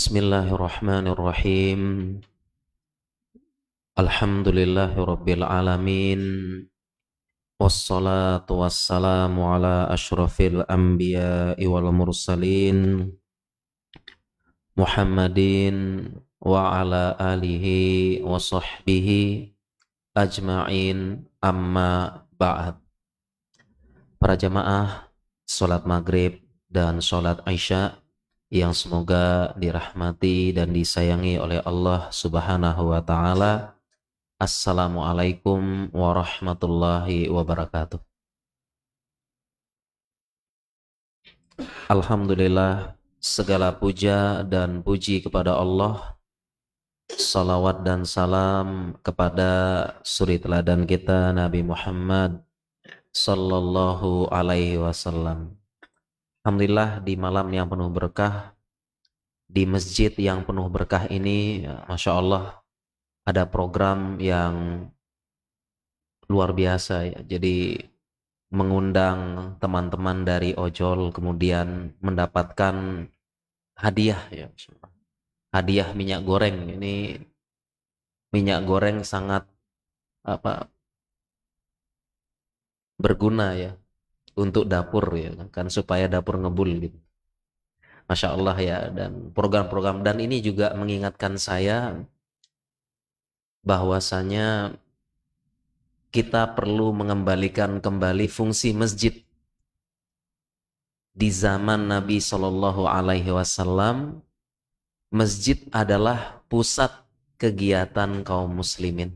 Bismillahirrahmanirrahim. Alhamdulillahirabbil alamin. Wassalatu wassalamu ala asyrafil anbiya'i wal mursalin Muhammadin wa ala alihi wa sahbihi ajma'in, amma ba'd. Para jamaah salat maghrib dan salat isya yang semoga dirahmati dan disayangi oleh Allah Subhanahu wa taala. Assalamualaikum warahmatullahi wabarakatuh. Alhamdulillah, segala puja dan puji kepada Allah. Salawat dan salam kepada suri teladan kita Nabi Muhammad sallallahu alaihi wasallam. Alhamdulillah, di malam yang penuh berkah, di masjid yang penuh berkah ini, Masya Allah, ada program yang luar biasa ya. Jadi mengundang teman-teman dari ojol, kemudian mendapatkan hadiah ya. Hadiah minyak goreng. Ini minyak goreng sangat berguna ya untuk dapur ya kan, supaya dapur ngebul gitu. Masya Allah ya. Dan program-program, dan ini juga mengingatkan saya bahwasanya kita perlu mengembalikan kembali fungsi masjid. Di zaman Nabi Shallallahu Alaihi Wasallam, masjid adalah pusat kegiatan kaum muslimin.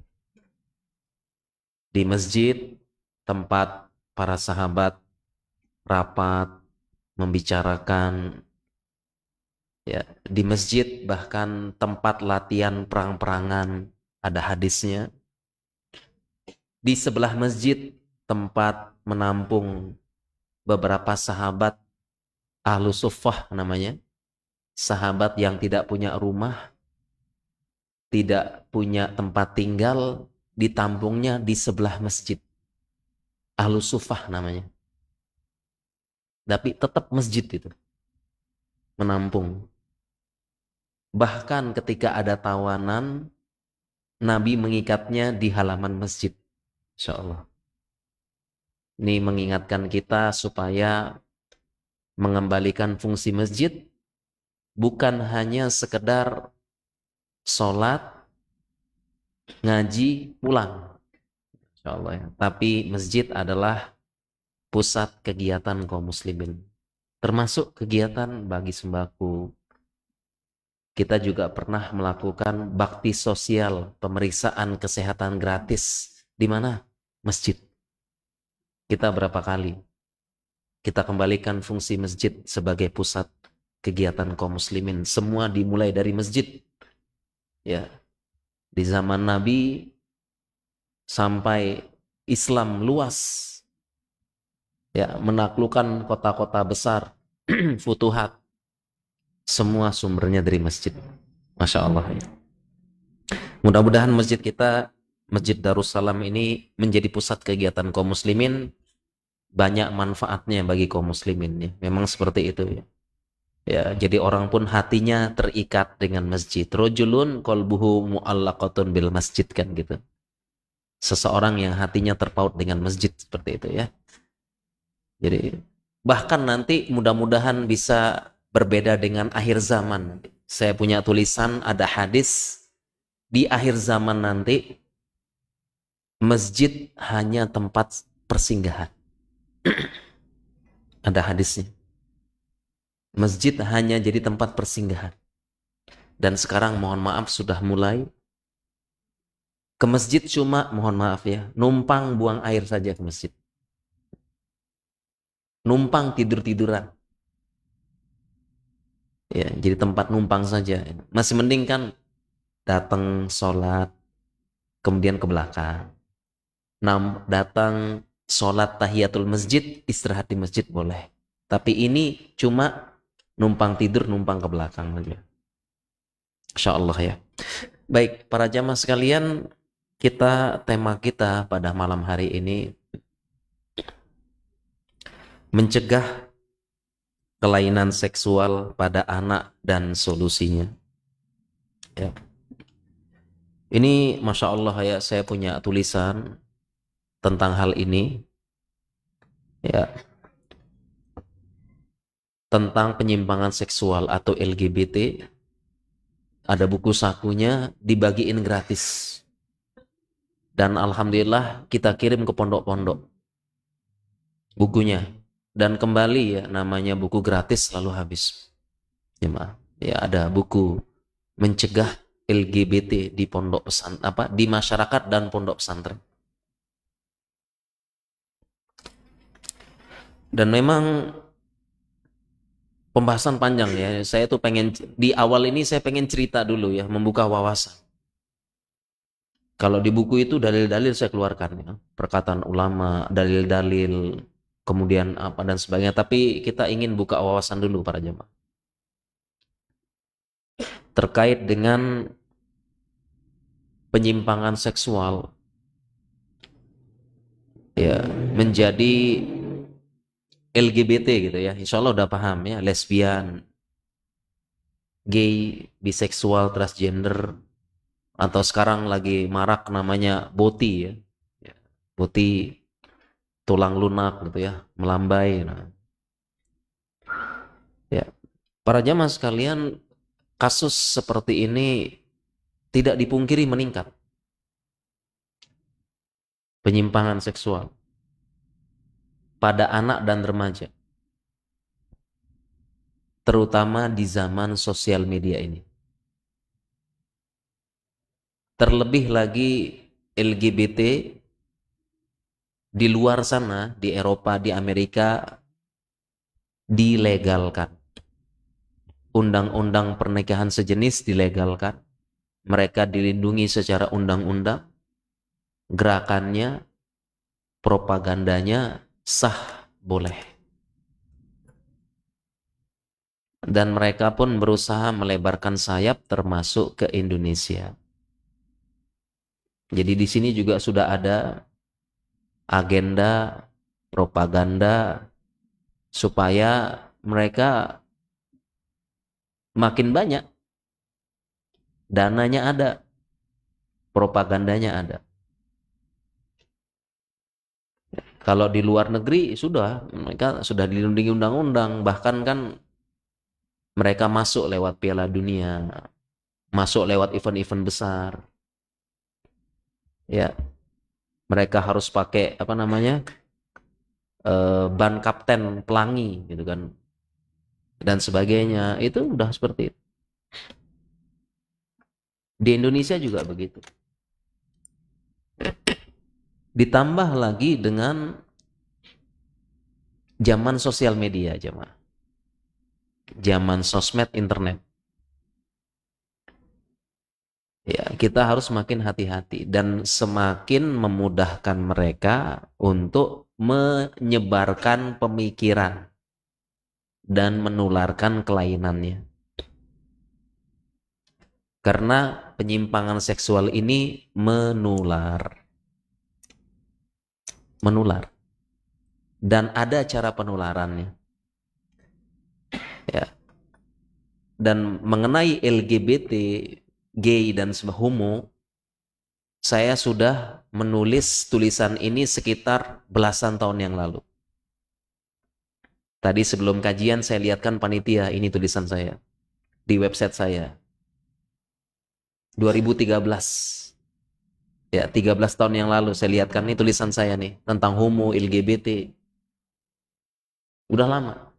Di masjid tempat para sahabat rapat, membicarakan ya. Di masjid bahkan tempat latihan perang-perangan, ada hadisnya. Di sebelah masjid tempat menampung beberapa sahabat ahlu suffah namanya, sahabat yang tidak punya rumah, tidak punya tempat tinggal, ditampungnya di sebelah masjid. Ahlu suffah namanya. Tapi tetap masjid itu menampung. Bahkan ketika ada tawanan, Nabi mengikatnya di halaman masjid. Insya Allah. Ini mengingatkan kita supaya mengembalikan fungsi masjid bukan hanya sekedar sholat, ngaji, pulang. Insya Allah ya. Tapi masjid adalah pusat kegiatan kaum muslimin. Termasuk kegiatan bagi sembako. Kita juga pernah melakukan bakti sosial, pemeriksaan kesehatan gratis. Di mana? Masjid. Kita berapa kali? Kita kembalikan fungsi masjid sebagai pusat kegiatan kaum muslimin. Semua dimulai dari masjid. Ya. Di zaman Nabi sampai Islam luas. Ya, menaklukkan kota-kota besar, futuhat. Semua sumbernya dari masjid. Masya Allah. Mudah-mudahan masjid kita, Masjid Darussalam ini menjadi pusat kegiatan kaum muslimin, banyak manfaatnya bagi kaum muslimin ya. Memang seperti itu ya. Ya, jadi orang pun hatinya terikat dengan masjid. Rajulun qalbuhu mu'allaqatun bil masjid, kan gitu. Seseorang yang hatinya terpaut dengan masjid, seperti itu ya. Jadi bahkan nanti mudah-mudahan bisa berbeda dengan akhir zaman. Saya punya tulisan, ada hadis di akhir zaman nanti masjid hanya tempat persinggahan. Ada hadisnya. Masjid hanya jadi tempat persinggahan. Dan sekarang mohon maaf sudah mulai ke masjid cuma, mohon maaf ya, numpang buang air saja ke masjid. Numpang tidur-tiduran. Ya, jadi tempat numpang saja. Masih mending kan datang sholat, kemudian ke belakang. Datang sholat tahiyatul masjid, istirahat di masjid boleh. Tapi ini cuma numpang tidur, numpang ke belakang saja. Insya Allah ya. Baik, para jamaah sekalian, tema kita pada malam hari ini mencegah kelainan seksual pada anak dan solusinya. Ya. Ini Masya Allah ya, saya punya tulisan tentang hal ini, ya, tentang penyimpangan seksual atau LGBT. Ada buku sakunya, dibagiin gratis. Dan Alhamdulillah kita kirim ke pondok-pondok bukunya. Dan kembali ya, namanya buku gratis selalu habis. Jemaah. Ya, ada buku mencegah LGBT di pondok pesantren, di masyarakat dan pondok pesantren. Dan memang pembahasan panjang ya. Saya tuh pengen di awal ini saya pengen cerita dulu ya, membuka wawasan. Kalau di buku itu dalil-dalil saya keluarkan ya, perkataan ulama, dalil-dalil, kemudian apa dan sebagainya. Tapi kita ingin buka wawasan dulu para jemaah terkait dengan penyimpangan seksual ya menjadi LGBT gitu ya. Insya Allah udah paham ya, lesbian, gay, biseksual, transgender, atau sekarang lagi marak namanya boti ya. Ya, boti, tulang lunak gitu ya, melambai. Nah. Ya, para jamaah sekalian, kasus seperti ini tidak dipungkiri meningkat. Penyimpangan seksual pada anak dan remaja, terutama di zaman sosial media ini. Terlebih lagi LGBT di luar sana, di Eropa, di Amerika, dilegalkan. Undang-undang pernikahan sejenis dilegalkan. Mereka dilindungi secara undang-undang. Gerakannya, propagandanya sah, boleh. Dan mereka pun berusaha melebarkan sayap termasuk ke Indonesia. Jadi di sini juga sudah ada agenda propaganda supaya mereka makin banyak, dananya ada, propagandanya ada. Kalau di luar negeri sudah, mereka sudah dilindungi undang-undang, bahkan kan mereka masuk lewat Piala Dunia, masuk lewat event-event besar. Ya, mereka harus pakai ban kapten pelangi gitu kan, dan sebagainya. Itu udah seperti itu. Di Indonesia juga begitu. Ditambah lagi dengan zaman sosial media, jemaah. Zaman sosmed internet. Ya, kita harus semakin hati-hati dan semakin memudahkan mereka untuk menyebarkan pemikiran dan menularkan kelainannya. Karena penyimpangan seksual ini menular. Menular. Dan ada cara penularannya. Ya. Dan mengenai LGBT, gay dan homo, saya sudah menulis tulisan ini sekitar belasan tahun yang lalu. Tadi sebelum kajian saya lihatkan panitia, ini tulisan saya di website saya. 2013. Ya, 13 tahun yang lalu saya lihatkan nih tulisan saya nih tentang homo, LGBT. Udah lama.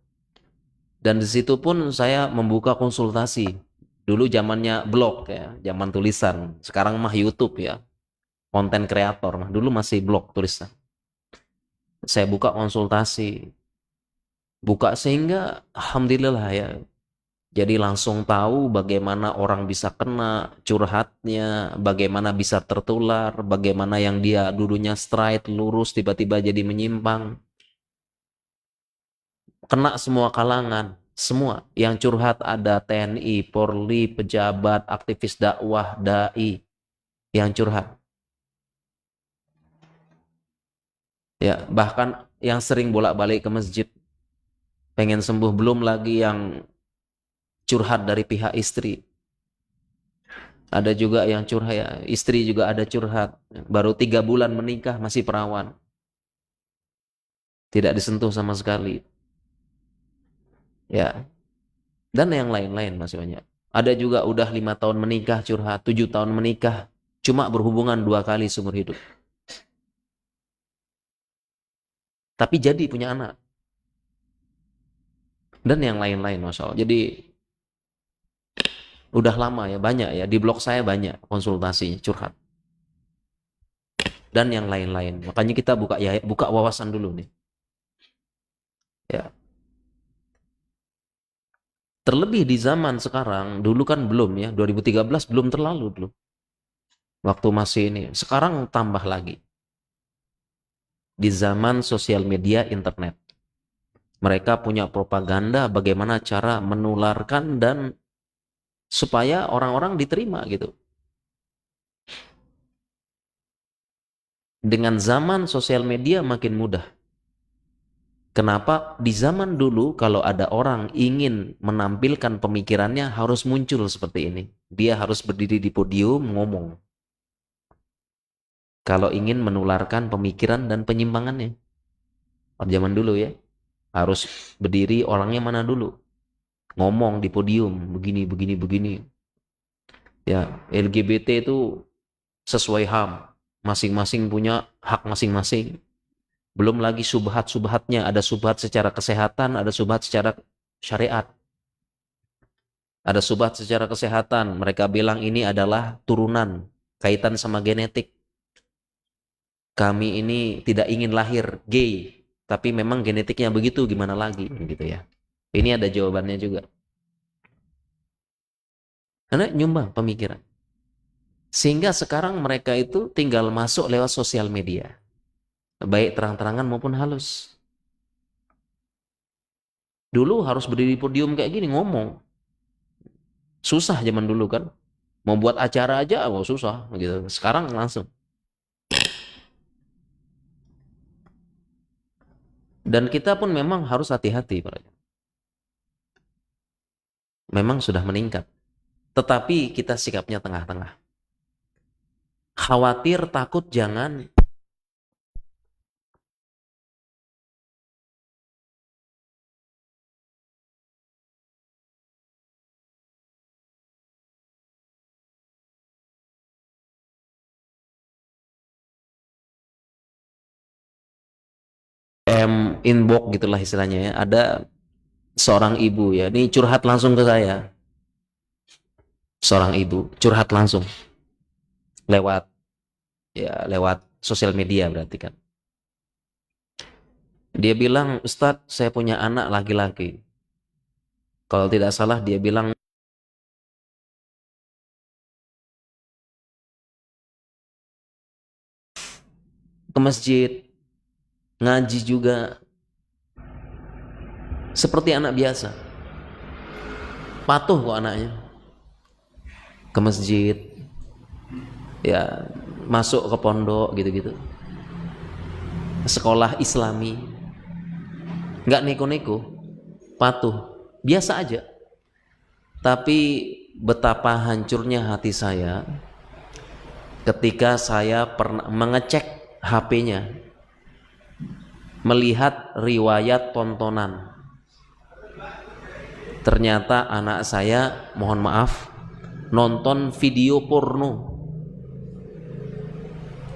Dan di situ pun saya membuka konsultasi. Dulu zamannya blog ya, zaman tulisan. Sekarang mah YouTube ya. Konten kreator mah. Dulu masih blog tulisan. Saya buka konsultasi. Buka sehingga alhamdulillah ya. Jadi langsung tahu bagaimana orang bisa kena curhatnya, bagaimana bisa tertular, bagaimana yang dia dulunya straight, lurus, tiba-tiba jadi menyimpang. Kena semua kalangan, semua. Yang curhat ada TNI, Polri, pejabat, aktivis dakwah, dai, yang curhat. Ya, bahkan yang sering bolak-balik ke masjid, pengen sembuh, belum lagi yang curhat dari pihak istri. Ada juga yang curhat, ya, istri juga ada curhat, baru 3 bulan menikah masih perawan, tidak disentuh sama sekali, ya, dan yang lain-lain masih banyak. Ada juga udah 5 tahun menikah curhat, 7 tahun menikah, cuma berhubungan 2 kali seumur hidup, tapi jadi punya anak, dan yang lain-lain, masya Allah. Jadi udah lama ya, banyak ya, di blog saya banyak konsultasi curhat dan yang lain-lain. Makanya kita buka ya, buka wawasan dulu nih, ya. Terlebih di zaman sekarang, dulu kan belum ya, 2013 belum terlalu dulu. Waktu masih ini, sekarang tambah lagi. Di zaman sosial media internet. Mereka punya propaganda bagaimana cara menularkan dan supaya orang-orang diterima gitu. Dengan zaman sosial media makin mudah. Kenapa? Di zaman dulu kalau ada orang ingin menampilkan pemikirannya harus muncul seperti ini. Dia harus berdiri di podium ngomong. Kalau ingin menularkan pemikiran dan penyimpangannya. Pada zaman dulu ya, harus berdiri orangnya mana dulu. Ngomong di podium, begini, begini, begini. Ya, LGBT itu sesuai HAM. Masing-masing punya hak masing-masing. Belum lagi subhat-subhatnya. Ada subhat secara kesehatan, ada subhat secara syariat. Ada subhat secara kesehatan. Mereka bilang ini adalah turunan, kaitan sama genetik. Kami ini tidak ingin lahir gay, tapi memang genetiknya begitu, gimana lagi, gitu ya. Ini ada jawabannya juga. Karena nyumbang pemikiran. Sehingga sekarang mereka itu tinggal masuk lewat sosial media. Baik terang-terangan maupun halus. Dulu harus berdiri di podium kayak gini ngomong. Susah zaman dulu kan. Mau buat acara aja oh susah gitu. Sekarang langsung. Dan kita pun memang harus hati-hati. Memang sudah meningkat. Tetapi kita sikapnya tengah-tengah. Khawatir, takut, jangan. Inbox gitulah istilahnya ya. Ada seorang ibu ya, ini curhat langsung ke saya. Seorang ibu curhat langsung lewat ya, lewat sosial media berarti kan. Dia bilang, "Ustadz, saya punya anak laki-laki." Kalau tidak salah dia bilang ke masjid, ngaji juga seperti anak biasa. Patuh kok anaknya. Ke masjid, ya masuk ke pondok gitu-gitu. Sekolah Islami. Nggak neko-neko, patuh, biasa aja. Tapi betapa hancurnya hati saya ketika saya pernah mengecek HP-nya, melihat riwayat tontonan. Ternyata anak saya, mohon maaf, nonton video porno.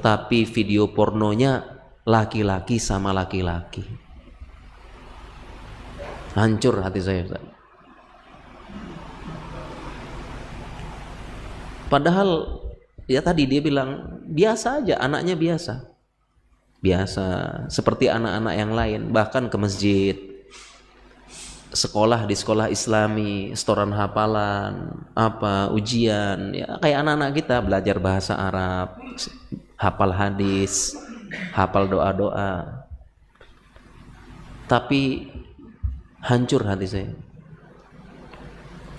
Tapi video pornonya laki-laki sama laki-laki. Hancur hati saya, Ustaz. Padahal ya tadi dia bilang biasa aja, anaknya biasa. Biasa seperti anak-anak yang lain, bahkan ke masjid, sekolah di sekolah Islami, setoran hafalan, apa ujian, ya kayak anak-anak kita belajar bahasa Arab, hafal hadis, hafal doa-doa. Tapi hancur hati saya.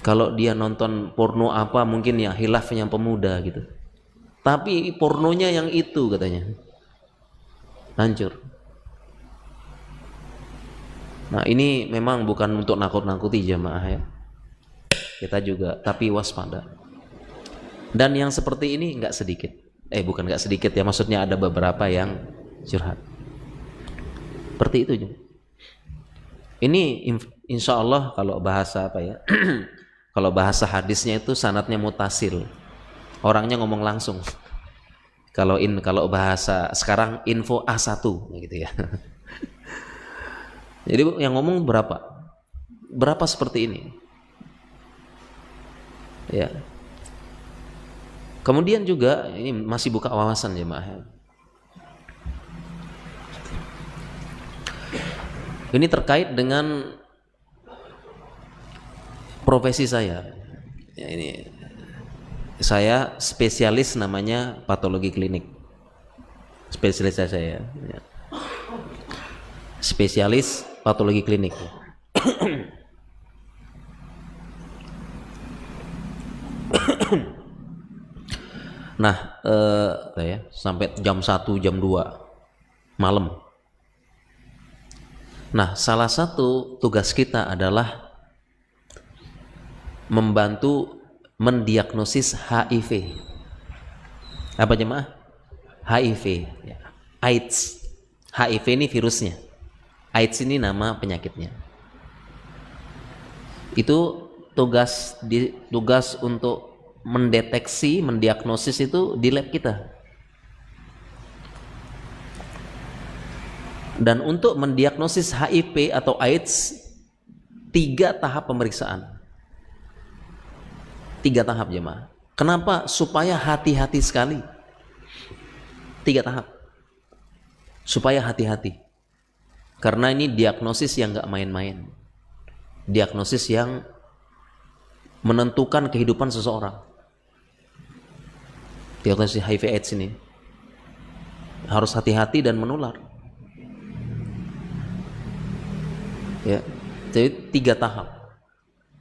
Kalau dia nonton porno apa mungkin ya hilafnya pemuda gitu. Tapi pornonya yang itu katanya. Hancur. Nah, ini memang bukan untuk nakut-nakuti jemaah ya. Kita juga tapi waspada. Dan yang seperti ini nggak sedikit. Bukan nggak sedikit ya, maksudnya ada beberapa yang curhat. Seperti itu juga. Ini insya Allah kalau bahasa apa ya? Kalau bahasa hadisnya itu sanadnya mutasil. Orangnya ngomong langsung. Kalau bahasa sekarang info A1 gitu ya. Jadi yang ngomong berapa? Berapa seperti ini? Ya. Kemudian juga ini masih buka wawasan jemaah. Ini terkait dengan profesi saya. Ya, ini saya spesialis namanya patologi klinik. Spesialis saya. Ya. Spesialis patologi klinik. Nah, sampai jam 1, jam 2 malam. Nah, salah satu tugas kita adalah membantu mendiagnosis HIV. Apa jemaah? HIV, ya. AIDS. HIV ini virusnya. AIDS ini nama penyakitnya. Itu tugas untuk mendeteksi, mendiagnosis itu di lab kita. Dan untuk mendiagnosis HIV atau AIDS 3 tahap pemeriksaan. 3 tahap jemaah. Kenapa? Supaya hati-hati sekali. 3 tahap. Supaya hati-hati. Karena ini diagnosis yang gak main-main. Diagnosis yang menentukan kehidupan seseorang. Diagnosis HIV AIDS ini harus hati-hati dan menular. Ya, jadi 3 tahap.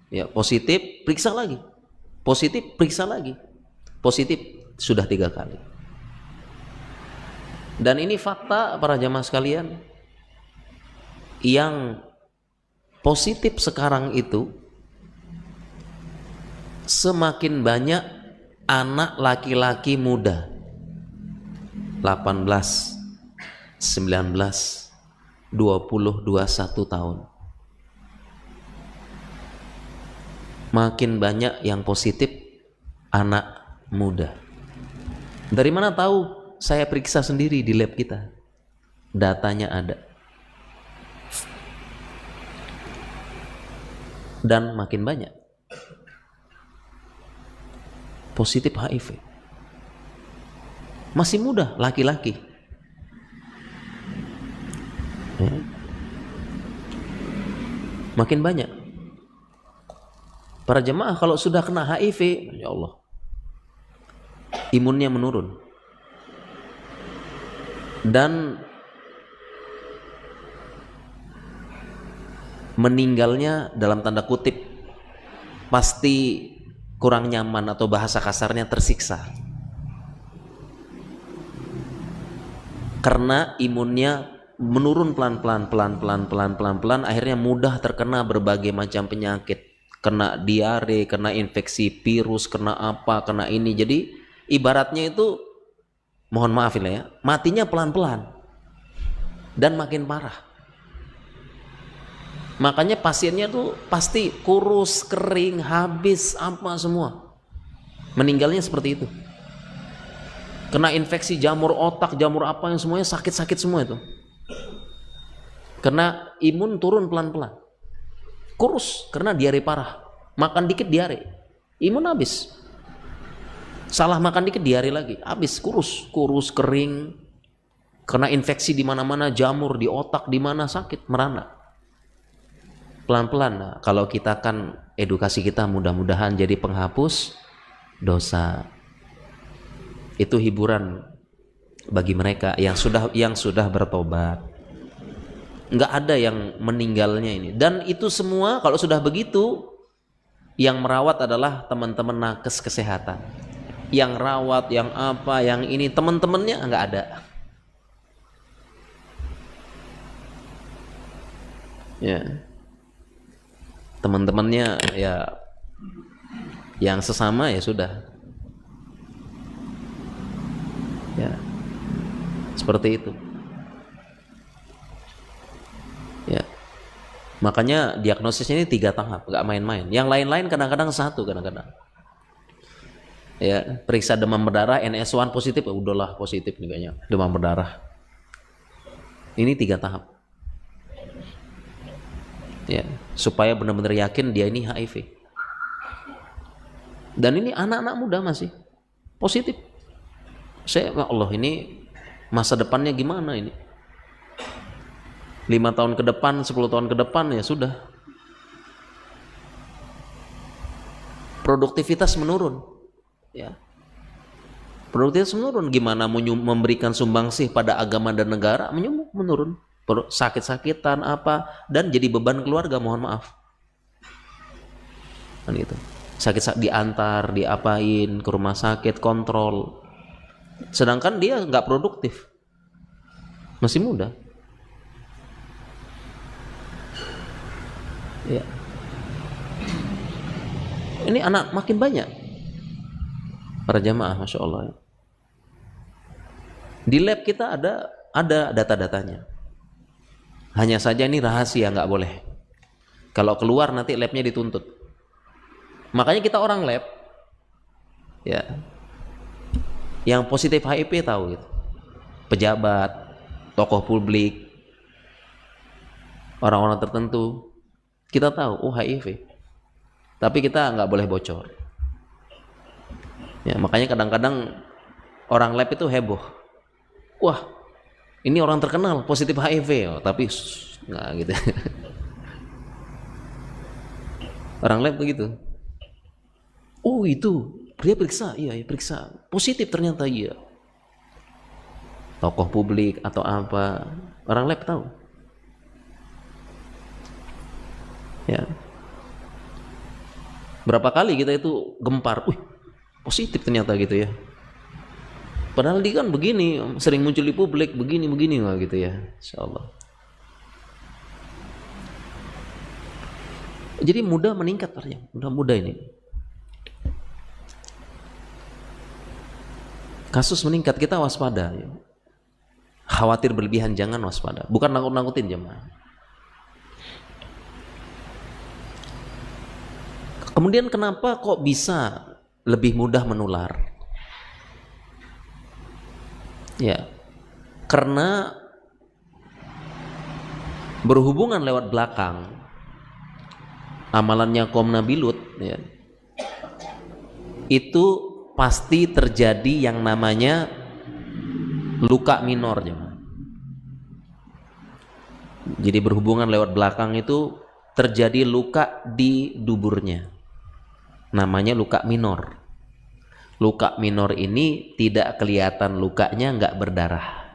Ya, positif, periksa lagi. Positif, periksa lagi. Positif sudah 3 kali. Dan ini fakta para jamaah sekalian. Yang positif sekarang itu semakin banyak anak laki-laki muda. 18, 19, 20, 21 tahun. Makin banyak yang positif anak muda. Dari mana tahu? Saya periksa sendiri di lab kita. Datanya ada. Dan makin banyak positif HIV. Masih muda, laki-laki. Ya. Makin banyak. Para jemaah kalau sudah kena HIV, ya Allah, imunnya menurun. Dan meninggalnya dalam tanda kutip pasti kurang nyaman atau bahasa kasarnya tersiksa. Karena imunnya menurun pelan-pelan, akhirnya mudah terkena berbagai macam penyakit. Kena diare, kena infeksi virus, kena apa, kena ini. Jadi ibaratnya itu, mohon maaf ya, matinya pelan-pelan dan makin parah. Makanya pasiennya tuh pasti kurus, kering, habis apa semua. Meninggalnya seperti itu. Kena infeksi jamur otak, jamur apa yang semuanya sakit-sakit semua itu. Karena imun turun pelan-pelan. Kurus karena diare parah. Makan dikit diare. Imun habis. Salah makan dikit diare lagi, habis, kurus kering. Kena infeksi di mana-mana, jamur di otak di mana sakit, merana. Pelan-pelan. Nah, kalau kita kan edukasi kita mudah-mudahan jadi penghapus dosa. Itu hiburan bagi mereka yang sudah bertobat. Nggak ada yang meninggalnya ini. Dan itu semua kalau sudah begitu, yang merawat adalah teman-teman nakes kesehatan. Yang rawat, yang apa, yang ini, teman-temannya nggak ada. Ya, teman-temannya ya yang sesama ya sudah. Ya, seperti itu. Ya, makanya diagnosisnya ini 3 tahap, nggak main-main. Yang lain-lain kadang-kadang satu, kadang-kadang. Ya, periksa demam berdarah, NS1 positif, udahlah positif nih kayaknya, demam berdarah. Ini 3 tahap. Ya, supaya benar-benar yakin dia ini HIV. Dan ini anak-anak muda masih positif. Ya Allah, ini masa depannya gimana ini? 5 tahun ke depan, 10 tahun ke depan ya sudah. Produktivitas menurun. Ya. Produktivitas menurun, gimana memberikan sumbangsih pada agama dan negara, menurun. Sakit-sakitan apa, dan jadi beban keluarga, mohon maaf. Kan gitu. Sakit diantar, diapain ke rumah sakit, kontrol. Sedangkan dia nggak produktif, masih muda. Ya. Ini anak makin banyak para jamaah, masya Allah. Di lab kita ada data-datanya. Hanya saja ini rahasia, nggak boleh. Kalau keluar nanti labnya dituntut. Makanya kita orang lab, ya, yang positif HIV tahu gitu. Pejabat, tokoh publik, orang-orang tertentu, kita tahu, oh HIV. Tapi kita nggak boleh bocor. Ya, makanya kadang-kadang orang lab itu heboh. Wah, ini orang terkenal positif HIV, oh, tapi nggak gitu. Orang lab begitu. Oh itu, dia periksa, iya periksa, positif ternyata iya. Tokoh publik atau apa, orang lab tahu. Ya. Berapa kali kita itu gempar, positif ternyata gitu ya. Padahal dia kan begini, sering muncul di publik, begini lah gitu ya, insyaallah. Jadi mudah meningkat artinya, mudah ini. Kasus meningkat, kita waspada. Ya. Khawatir berlebihan, jangan waspada. Bukan nakut-nakutin jemaah. Kemudian kenapa kok bisa lebih mudah menular? Ya, karena berhubungan lewat belakang. Amalannya kaum Nabi Lut, ya, itu pasti terjadi yang namanya luka minor. Jadi berhubungan lewat belakang itu terjadi luka di duburnya, namanya luka minor. Luka minor ini tidak kelihatan lukanya, nggak berdarah.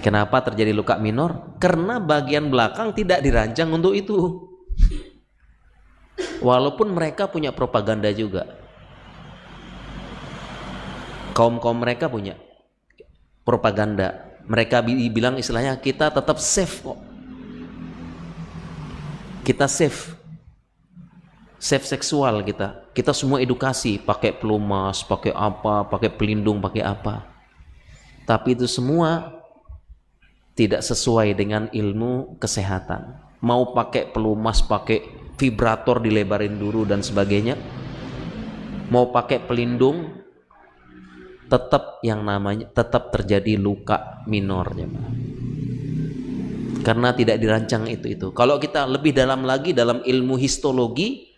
Kenapa terjadi luka minor? Karena bagian belakang tidak dirancang untuk itu. Walaupun mereka punya propaganda juga, kaum mereka punya propaganda. Mereka bilang istilahnya kita tetap safe kok. Kita safe seksual kita. Kita semua edukasi, pakai pelumas, pakai apa, pakai pelindung, pakai apa. Tapi itu semua tidak sesuai dengan ilmu kesehatan. Mau pakai pelumas, pakai vibrator dilebarin dulu dan sebagainya. Mau pakai pelindung, tetap yang namanya tetap terjadi luka minor, karena tidak dirancang itu. Kalau kita lebih dalam lagi dalam ilmu histologi,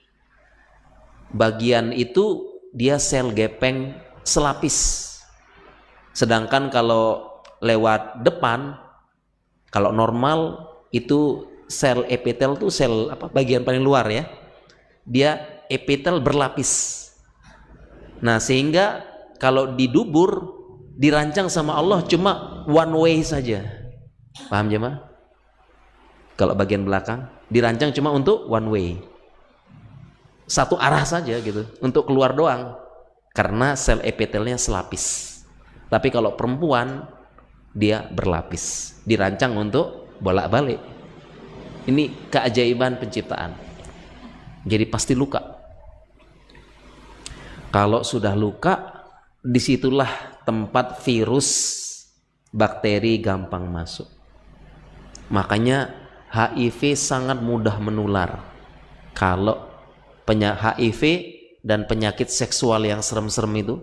bagian itu dia sel gepeng selapis. Sedangkan kalau lewat depan, kalau normal itu sel epitel tuh sel apa, bagian paling luar ya, dia epitel berlapis. Nah sehingga kalau di dubur dirancang sama Allah cuma one way saja, paham jemaah? Kalau bagian belakang dirancang cuma untuk one way, satu arah saja gitu, untuk keluar doang, karena sel epitelnya selapis. Tapi kalau perempuan dia berlapis, dirancang untuk bolak-balik. Ini keajaiban penciptaan. Jadi pasti luka. Kalau sudah luka, disitulah tempat virus, bakteri gampang masuk. Makanya HIV sangat mudah menular. Kalau HIV dan penyakit seksual yang serem-serem itu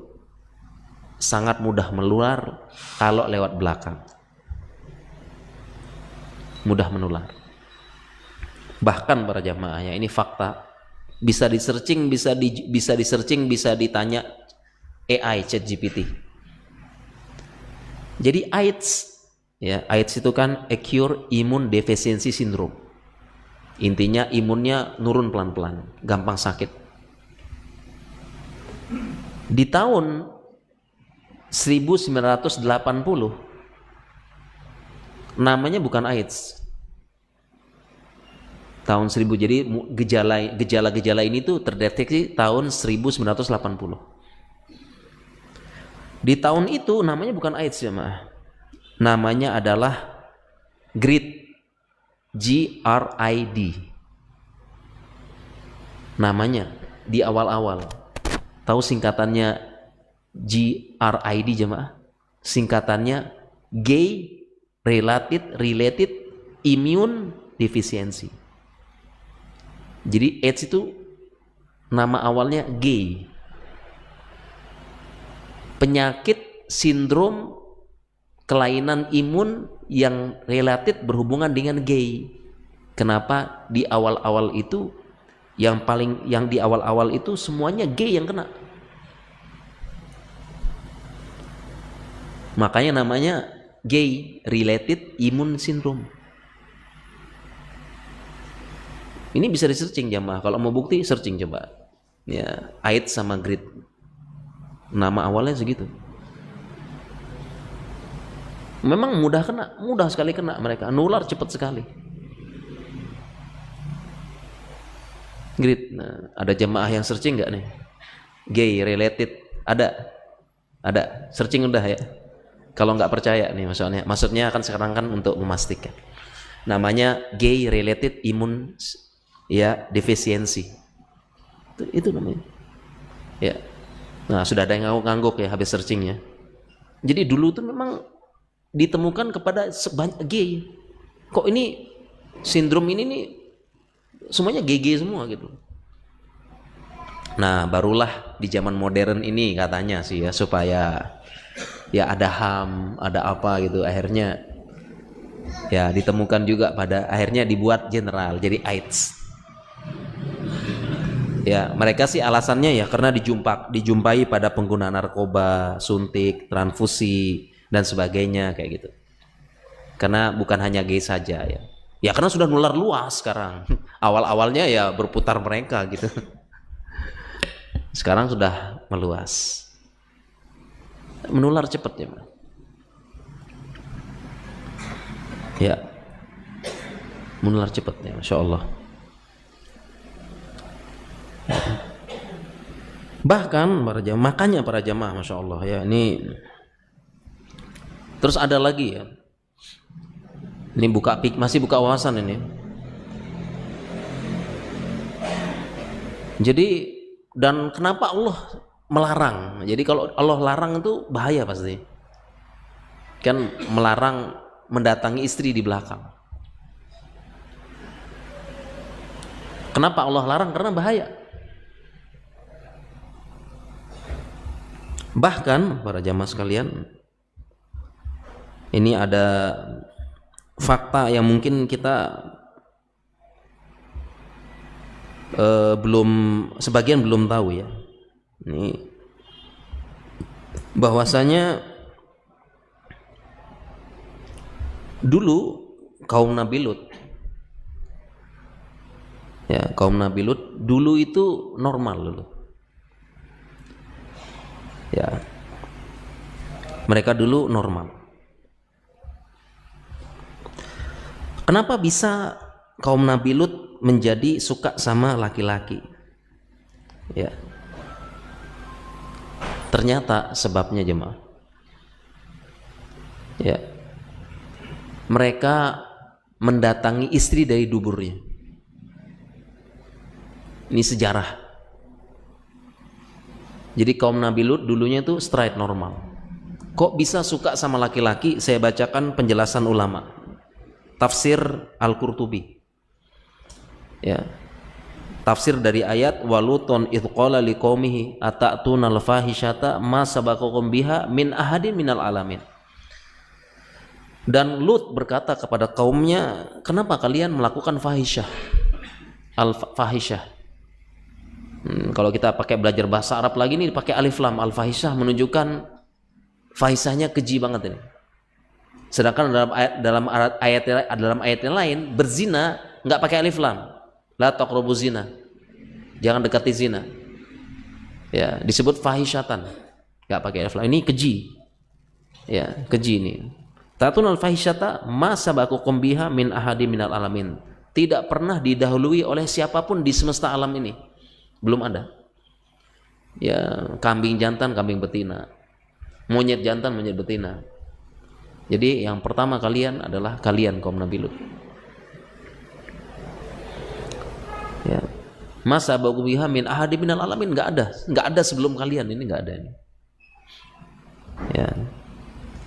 sangat mudah menular kalau lewat belakang. Mudah menular. Bahkan para jamaah, ya ini fakta. Bisa di-searching, bisa ditanya AI, ChatGPT. Jadi AIDS, ya AIDS itu kan acute immune deficiency syndrome. Intinya imunnya nurun pelan-pelan, gampang sakit. Di tahun 1980 namanya bukan AIDS. Tahun 1000, jadi gejala-gejala ini tuh terdeteksi tahun 1980. Di tahun itu namanya bukan AIDS ya, namanya adalah GRID, GRID. Namanya di awal-awal. Tahu singkatannya GRID jemaah? Singkatannya Gay Related Immune Deficiency. Jadi AIDS itu nama awalnya gay. Penyakit sindrom kelainan imun yang related berhubungan dengan gay. Kenapa di awal-awal itu yang di awal-awal itu semuanya gay yang kena. Makanya namanya Gay Related Immune Syndrome. Ini bisa di searching jamaah. Kalau mau bukti searching coba. Ya, AIDS sama GRID. Nama awalnya segitu. Memang mudah sekali kena mereka. Nular cepat sekali. GRID. Nah, ada jamaah yang searching nggak nih? Gay related. Ada. Searching udah ya. Kalau nggak percaya nih maksudnya kan sekarang kan untuk memastikan. Namanya Gay Related Immune Deficiency. Itu namanya. Ya. Nah, sudah ada yang ngangguk ya habis searching ya. Jadi dulu tuh memang ditemukan kepada sebanyak gay. Kok ini sindrom ini nih semuanya gay semua gitu. Nah, barulah di zaman modern ini katanya sih ya supaya ya ada HAM, ada apa gitu, akhirnya ya ditemukan juga akhirnya dibuat general jadi AIDS. Ya, mereka sih alasannya ya karena dijumpai pada pengguna narkoba, suntik, transfusi dan sebagainya kayak gitu. Karena bukan hanya gay saja ya. Ya karena sudah nular luas sekarang. Awal-awalnya ya berputar mereka gitu. Sekarang sudah meluas. Menular cepat ya. Ya. Menular cepat ya, Masya Allah. Bahkan makanya para jamaah Masya Allah ya, ini terus ada lagi ya, ini masih buka wawasan ini. Jadi dan kenapa Allah melarang? Jadi kalau Allah larang itu bahaya pasti kan, melarang mendatangi istri di belakang. Kenapa Allah larang? Karena bahaya. Bahkan para jamaah sekalian, ini ada fakta yang mungkin kita sebagian belum tahu ya. Ini bahwasanya dulu kaum Nabi Lut dulu itu normal dulu. Ya, mereka dulu normal. Kenapa bisa kaum Nabi Lut menjadi suka sama laki-laki? Ya, ternyata sebabnya jemaah. Ya, mereka mendatangi istri dari duburnya. Ini sejarah. Jadi kaum Nabi Lut dulunya itu straight normal. Kok bisa suka sama laki-laki? Saya bacakan penjelasan ulama. Tafsir Al-Qurtubi. Ya. Tafsir dari ayat waluton idh qala liqaumihi atatuna al-fahishata ma sabaqakum biha min ahadin minal alamin. Dan Lut berkata kepada kaumnya, kenapa kalian melakukan fahisyah? Al-fahisyah. Kalau kita pakai belajar bahasa Arab lagi nih pakai alif lam, al-fahisyah menunjukkan fahisyahnya keji banget ini. Sedangkan dalam ayat yang lain berzina nggak pakai alif lam. La taqrabu zina. Jangan dekati zina. Ya, disebut fahisyatan. Enggak pakai alif lam. Ini keji. Ya, keji ini. Tatunal fahisyata ma sabaqakum biha min ahadi minal alamin. Tidak pernah didahului oleh siapapun di semesta alam ini. Belum ada. Ya, kambing jantan, kambing betina. Monyet jantan, monyet betina. Jadi yang pertama kalian adalah kalian kaum Nabi Lut. Ya. Masa bagu biha min ahadi minal alamin, enggak ada sebelum kalian, ini enggak ada ini. Ya.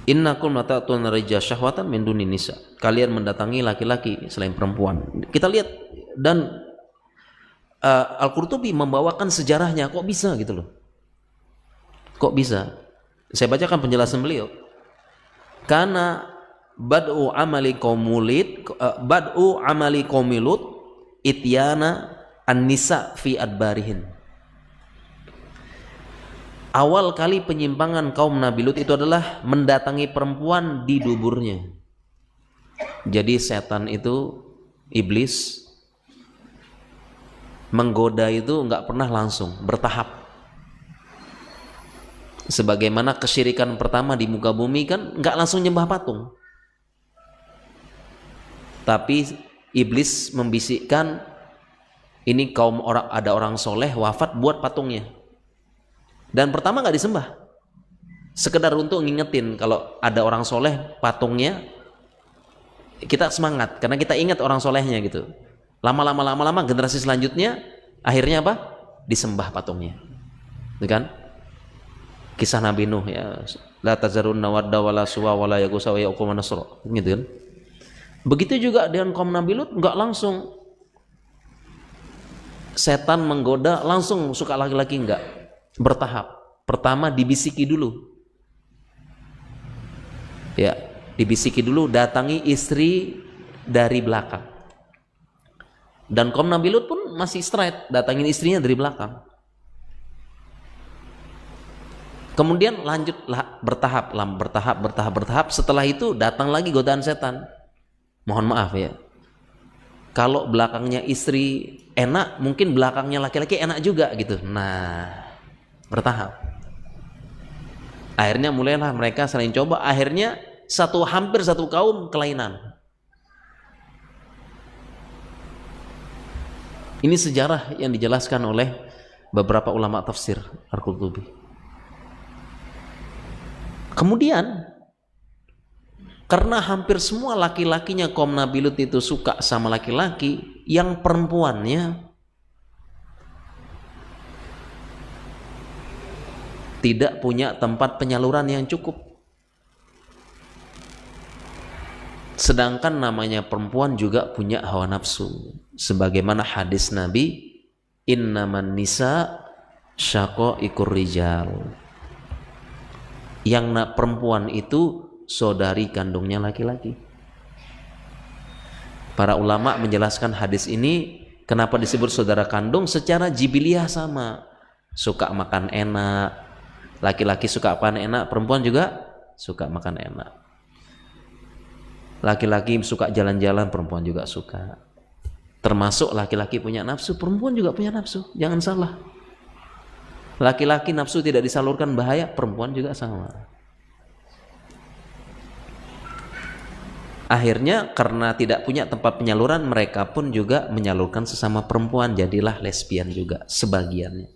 Innakum lata'tun rijal syahwatan min dunin nisa. Kalian mendatangi laki-laki selain perempuan. Kita lihat dan Al-Qurtubi membawakan sejarahnya, kok bisa gitu loh. Kok bisa? Saya bacakan penjelasan beliau. Karena bad'u amali qaumilut ityana an-nisa fi adbarihin. Awal kali penyimpangan kaum Nabi Lut itu adalah mendatangi perempuan di duburnya. Jadi setan itu, iblis menggoda itu enggak pernah langsung, bertahap. Sebagaimana kesyirikan pertama di muka bumi kan enggak langsung nyembah patung. Tapi iblis membisikkan, ini kaum ada orang soleh wafat buat patungnya. Dan pertama nggak disembah, sekedar untuk ngingetin kalau ada orang soleh patungnya, kita semangat karena kita ingat orang solehnya gitu. Lama-lama generasi selanjutnya akhirnya apa? Disembah patungnya, gitu kan? Kisah Nabi Nuh ya, la tazarunna wadda wala suwa wala yagusa wa ya'uqa wa nasra, gitu kan? Begitu juga dengan kaum Nabi Lut, nggak langsung setan menggoda langsung suka laki-laki, enggak, bertahap. Pertama dibisiki dulu, ya, dibisiki dulu, datangi istri dari belakang. Dan kaum Nabi Lut pun masih straight, datangin istrinya dari belakang. Kemudian lanjutlah bertahap. Setelah itu datang lagi godaan setan. Mohon maaf ya, kalau belakangnya istri enak, mungkin belakangnya laki-laki enak juga gitu. Nah, bertahap. Akhirnya mulailah mereka saling coba. Akhirnya hampir satu kaum kelainan. Ini sejarah yang dijelaskan oleh beberapa ulama tafsir Al-Qurtubi. Kemudian karena hampir semua laki-lakinya kaum Nabi Lut itu suka sama laki-laki, yang perempuannya tidak punya tempat penyaluran yang cukup. Sedangkan namanya perempuan juga punya hawa nafsu. Sebagaimana hadis Nabi, innaman nisa syaqaiqur rijal. Yang perempuan itu saudari kandungnya laki-laki. Para ulama menjelaskan hadis ini kenapa disebut saudara kandung, secara jibiliyah sama. Suka makan enak, laki-laki suka makan enak, perempuan juga suka makan enak. Laki-laki suka jalan-jalan, perempuan juga suka. Termasuk laki-laki punya nafsu, perempuan juga punya nafsu, jangan salah. Laki-laki nafsu tidak disalurkan bahaya, perempuan juga sama. Akhirnya karena tidak punya tempat penyaluran, mereka pun juga menyalurkan sesama perempuan, jadilah lesbian juga sebagiannya.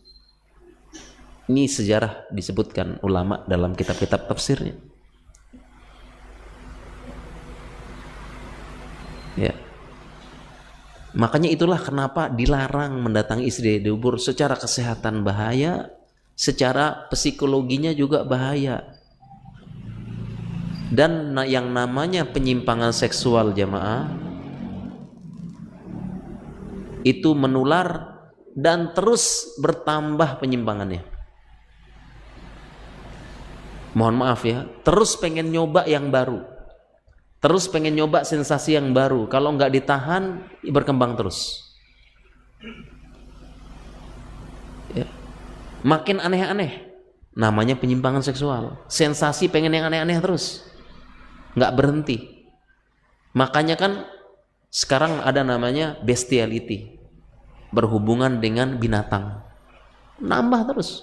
Ini sejarah disebutkan ulama dalam kitab-kitab tafsirnya. Ya. Makanya itulah kenapa dilarang mendatangi istri dubur. Secara kesehatan bahaya, secara psikologinya juga bahaya. Dan yang namanya penyimpangan seksual jamaah itu menular dan terus bertambah penyimpangannya. Mohon maaf ya, terus pengen nyoba yang baru, terus pengen nyoba sensasi yang baru. Kalau nggak ditahan, berkembang terus. Ya. Makin aneh-aneh, namanya penyimpangan seksual. Sensasi pengen yang aneh-aneh terus, nggak berhenti. Makanya kan sekarang ada namanya bestiality, berhubungan dengan binatang, nambah terus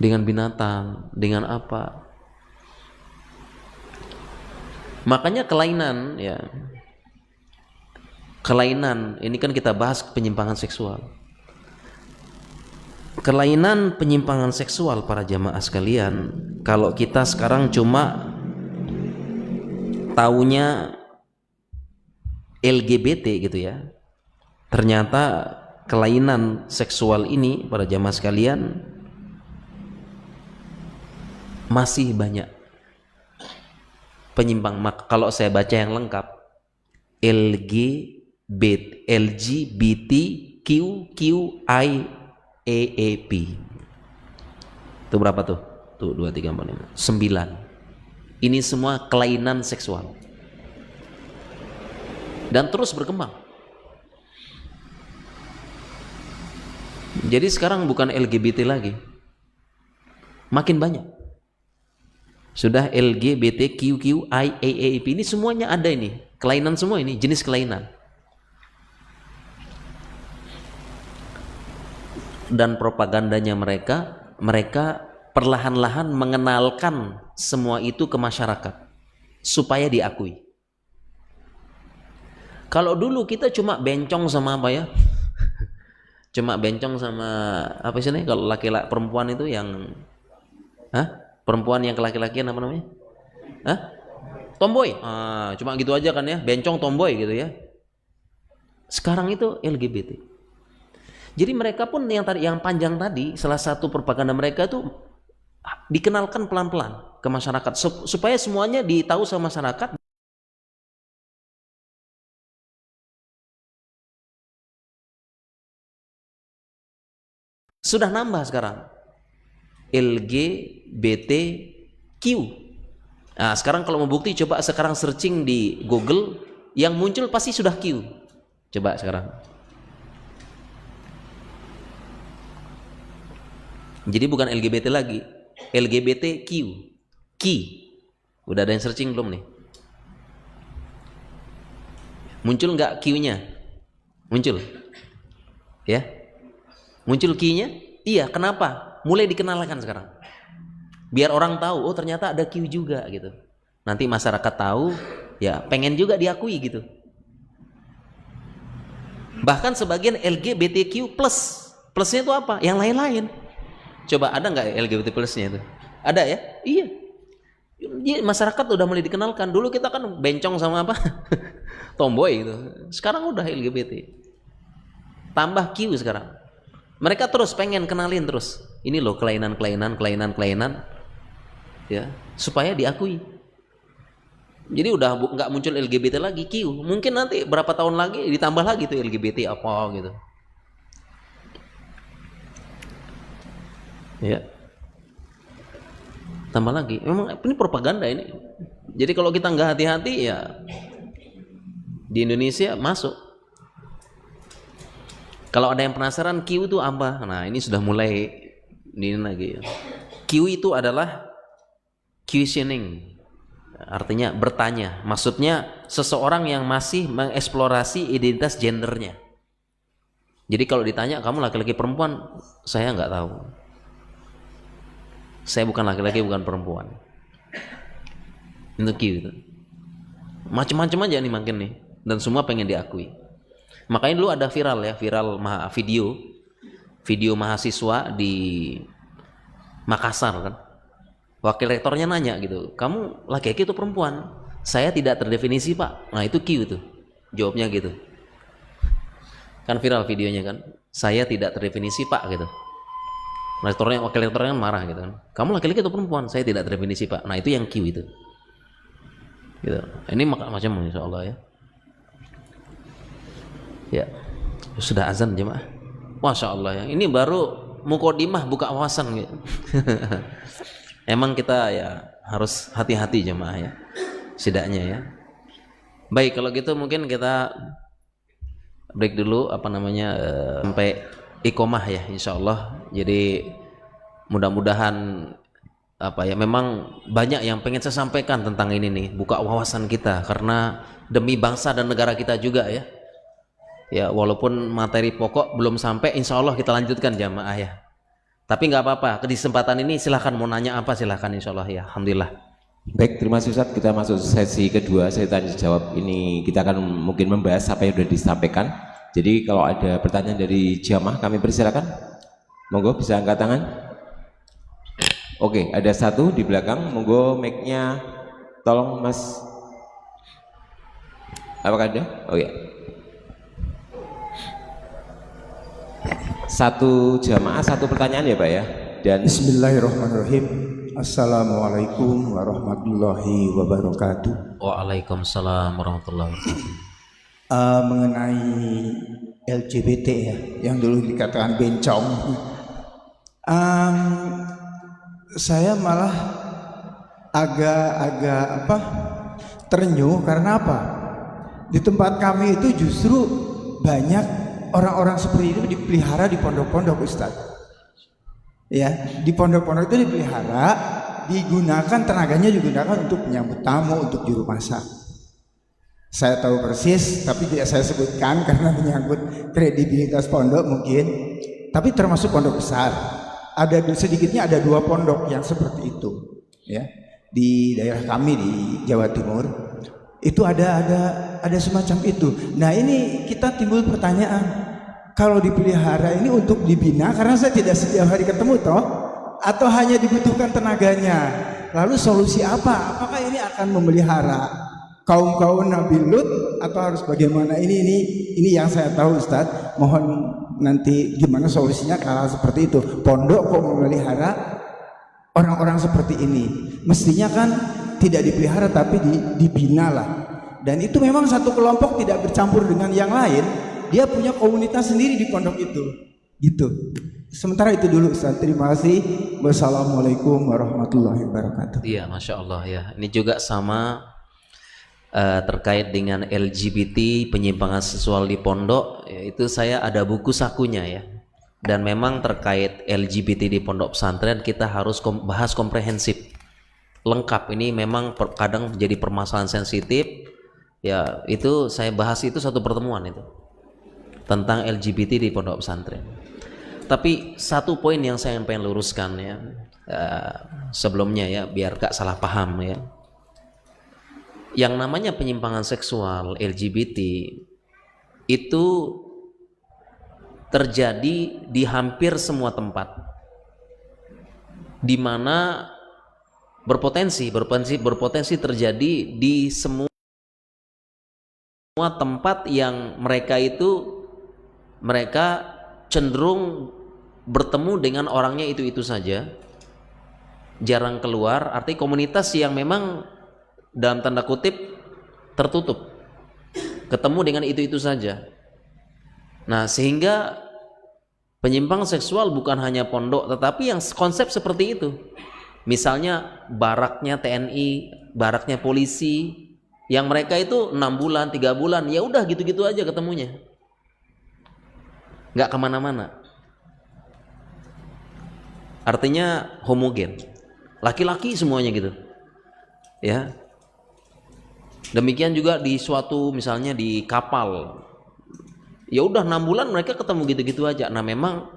dengan binatang, dengan apa. Makanya kelainan, ya, kelainan ini kan kita bahas penyimpangan seksual. Kelainan penyimpangan seksual para jamaah sekalian, kalau kita sekarang cuma taunya LGBT gitu ya, ternyata kelainan seksual ini para jamaah sekalian masih banyak penyimpang. Kalau saya baca yang lengkap, LGBTQIAAP itu berapa tuh? Tuh 2, 3, 4, 5, 9. Ini semua kelainan seksual dan terus berkembang. Jadi sekarang bukan LGBT lagi, makin banyak. Sudah LGBTQIAAP, ini semuanya ada, ini kelainan semua, ini jenis kelainan. Dan propagandanya mereka perlahan-lahan mengenalkan semua itu ke masyarakat supaya diakui. Kalau dulu kita cuma bencong sama apa ya? Cuma bencong sama apa sih nih, kalau laki-laki perempuan itu yang perempuan yang laki-lakian apa namanya? Tomboy. Cuma gitu aja kan ya, bencong tomboy gitu ya. Sekarang itu LGBT. Jadi mereka pun yang panjang tadi, salah satu propaganda mereka itu dikenalkan pelan-pelan ke masyarakat supaya semuanya ditahu sama masyarakat. Sudah nambah sekarang LGBTQ. Nah, sekarang kalau mau bukti, coba sekarang searching di Google, yang muncul pasti sudah Q. Coba sekarang. Jadi bukan LGBT lagi, LGBTQ. Q. Udah ada yang searching belum nih? Muncul nggak Q-nya? Muncul? Ya? Muncul Q-nya? Iya, kenapa? Mulai dikenalkan sekarang. Biar orang tahu, oh ternyata ada Q juga gitu. Nanti masyarakat tahu, ya pengen juga diakui gitu. Bahkan sebagian LGBTQ plus. Plusnya itu apa? Yang lain-lain. Coba ada nggak LGBT plusnya itu? Ada ya? Iya. Masyarakat udah mulai dikenalkan. Dulu kita kan bencong sama apa? Tomboy gitu. Sekarang udah LGBT. Tambah Q sekarang. Mereka terus pengen kenalin terus. Ini loh kelainan, ya, supaya diakui. Jadi udah nggak muncul LGBT lagi, Q. Mungkin nanti berapa tahun lagi ditambah lagi tuh LGBT apa gitu. Ya. Tambah lagi. Memang ini propaganda ini. Jadi kalau kita nggak hati-hati ya di Indonesia masuk. Kalau ada yang penasaran Q itu apa? Nah, ini sudah mulai ini lagi. Q itu adalah questioning. Artinya bertanya. Maksudnya seseorang yang masih mengeksplorasi identitas gendernya. Jadi kalau ditanya, kamu laki-laki perempuan? Saya nggak tahu. Saya bukan laki-laki, bukan perempuan. Itu Q itu. Macam-macam aja nih makin nih. Dan semua pengen diakui. Makanya dulu ada viral ya, video mahasiswa di Makassar kan. Wakil rektornya nanya gitu, kamu laki-laki atau perempuan? Saya tidak terdefinisi Pak. Nah itu Q itu jawabnya gitu, kan viral videonya kan, saya tidak terdefinisi Pak gitu. Rektornya, wakil rektornya kan marah gitu kan, kamu laki-laki atau perempuan? Saya tidak terdefinisi Pak. Nah itu yang Q itu gitu. Ini macam insya Allah ya. Ya sudah azan jemaah, masya Allah ya, ini baru mukodimah buka wawasan gitu. Emang kita ya harus hati-hati jemaah ya, setidaknya ya. Baik, kalau gitu mungkin kita break dulu sampai iqomah ya insyaallah. Jadi mudah-mudahan memang banyak yang pengen saya sampaikan tentang ini nih, buka wawasan kita karena demi bangsa dan negara kita juga ya. Ya walaupun materi pokok belum sampai, insyaallah kita lanjutkan jamaah ya. Tapi nggak apa-apa, di kesempatan ini silahkan mau nanya apa silahkan insyaallah ya. Alhamdulillah. Baik, terima kasih Ustaz. Kita masuk sesi kedua, saya tanya jawab. Ini kita akan mungkin membahas apa yang sudah disampaikan. Jadi kalau ada pertanyaan dari jamaah kami persilakan. Monggo bisa angkat tangan. Oke, ada satu di belakang. Monggo mic-nya tolong Mas. Apakah ada? Oh ya. Satu jamaah, satu pertanyaan ya Pak ya. Dan Bismillahirrahmanirrahim. Assalamualaikum warahmatullahi wabarakatuh. Waalaikumsalam warahmatullahi wabarakatuh. Mengenai LGBT ya, yang dulu dikatakan bencong, saya malah agak terenyuh karena apa? Di tempat kami itu justru banyak orang-orang seperti itu dipelihara di pondok-pondok Ustadz. Ya, di pondok-pondok itu dipelihara, digunakan, tenaganya digunakan untuk menyambut tamu, untuk juru masak. Saya tahu persis, tapi tidak saya sebutkan karena menyangkut kredibilitas pondok mungkin. Tapi termasuk pondok besar. Sedikitnya ada 2 pondok yang seperti itu, ya. Di daerah kami di Jawa Timur itu ada semacam itu. Nah ini kita timbul pertanyaan. Kalau dipelihara ini untuk dibina, karena saya tidak setiap hari ketemu toh, atau hanya dibutuhkan tenaganya. Lalu solusi apa? Apakah ini akan memelihara kaum Nabi Lut atau harus bagaimana? Ini yang saya tahu Ustadz. Mohon nanti gimana solusinya kalau seperti itu. Pondok kok memelihara orang-orang seperti ini? Mestinya kan tidak dipelihara tapi dibina lah. Dan itu memang satu kelompok tidak bercampur dengan yang lain. Dia punya komunitas sendiri di pondok itu, gitu. Sementara itu dulu Ustaz. Terima kasih. Wassalamualaikum warahmatullahi wabarakatuh. Iya, masya Allah ya. Ini juga sama terkait dengan LGBT, penyimpangan seksual di pondok. Itu saya ada buku sakunya ya. Dan memang terkait LGBT di pondok pesantren kita harus bahas komprehensif, lengkap. Ini memang kadang menjadi permasalahan sensitif. Ya itu saya bahas itu satu pertemuan itu, tentang LGBT di pondok pesantren. Tapi satu poin yang saya pengen luruskan ya, sebelumnya ya, biar gak salah paham ya. Yang namanya penyimpangan seksual LGBT itu terjadi di hampir semua tempat, di mana berpotensi terjadi di semua tempat yang mereka cenderung bertemu dengan orangnya itu saja, jarang keluar. Arti komunitas yang memang dalam tanda kutip tertutup, ketemu dengan itu saja. Nah sehingga penyimpangan seksual bukan hanya pondok, tetapi yang konsep seperti itu, misalnya baraknya TNI, baraknya polisi, yang mereka itu 6 bulan, 3 bulan, ya udah gitu-gitu aja ketemunya, nggak kemana-mana. Artinya homogen, laki-laki semuanya gitu ya. Demikian juga di suatu misalnya di kapal, ya udah 6 bulan mereka ketemu gitu-gitu aja. Nah memang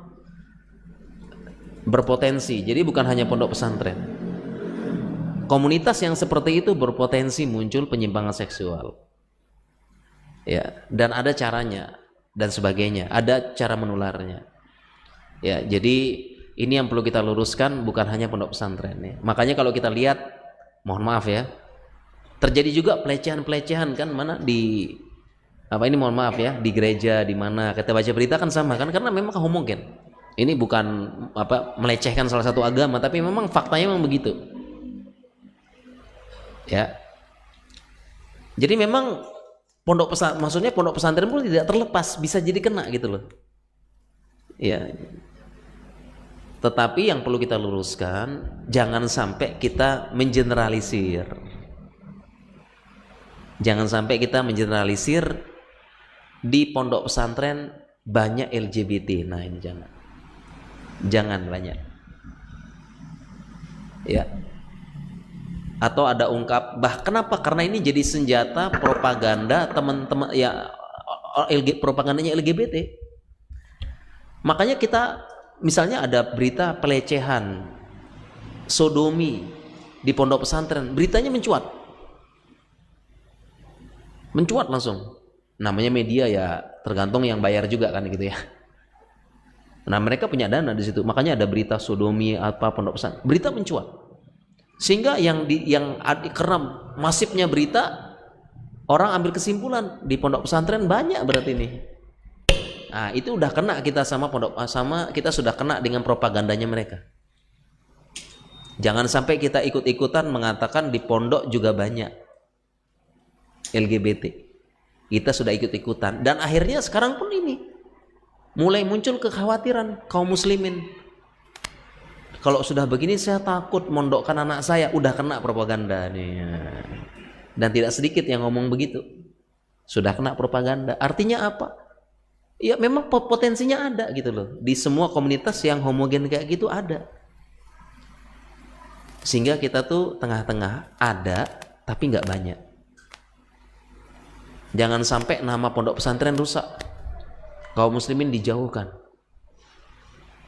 berpotensi, jadi bukan hanya pondok pesantren, komunitas yang seperti itu berpotensi muncul penyimpangan seksual ya, dan ada caranya dan sebagainya, ada cara menularnya ya. Jadi ini yang perlu kita luruskan, bukan hanya pondok pesantren ya. Makanya kalau kita lihat, mohon maaf ya, Terjadi juga pelecehan-pelecehan kan, mana di apa ini, mohon maaf ya, di gereja di mana kita baca berita kan sama kan, karena memang mungkin ini bukan apa melecehkan salah satu agama, tapi memang faktanya memang begitu ya. Jadi memang maksudnya pondok pesantren pun tidak terlepas, bisa jadi kena gitu loh ya. Tetapi yang perlu kita luruskan, jangan sampai kita mengeneralisir. Jangan sampai kita mengeneralisir di pondok pesantren banyak LGBT. Nah ini jangan banyak ya. Atau ada kenapa? Karena ini jadi senjata propaganda teman-teman ya, propagandanya LGBT. Makanya kita misalnya ada berita pelecehan, sodomi di pondok pesantren, beritanya mencuat langsung. Namanya media ya, tergantung yang bayar juga kan gitu ya. Nah mereka punya dana di situ, makanya ada berita sodomi apa pondok pesantren, berita mencuat. Sehingga karena masifnya berita, orang ambil kesimpulan di pondok pesantren banyak berarti ini. Nah itu udah kena kita kita sudah kena dengan propagandanya mereka. Jangan sampai kita ikut-ikutan mengatakan di pondok juga banyak LGBT. Kita sudah ikut-ikutan, dan akhirnya sekarang pun ini mulai muncul kekhawatiran kaum muslimin. Kalau sudah begini saya takut mondokkan anak saya, udah kena propaganda nih. Dan tidak sedikit yang ngomong begitu. Sudah kena propaganda. Artinya apa? Ya memang potensinya ada gitu loh. Di semua komunitas yang homogen kayak gitu ada. Sehingga kita tuh tengah-tengah ada, tapi nggak banyak. Jangan sampai nama pondok pesantren rusak, kaum muslimin dijauhkan,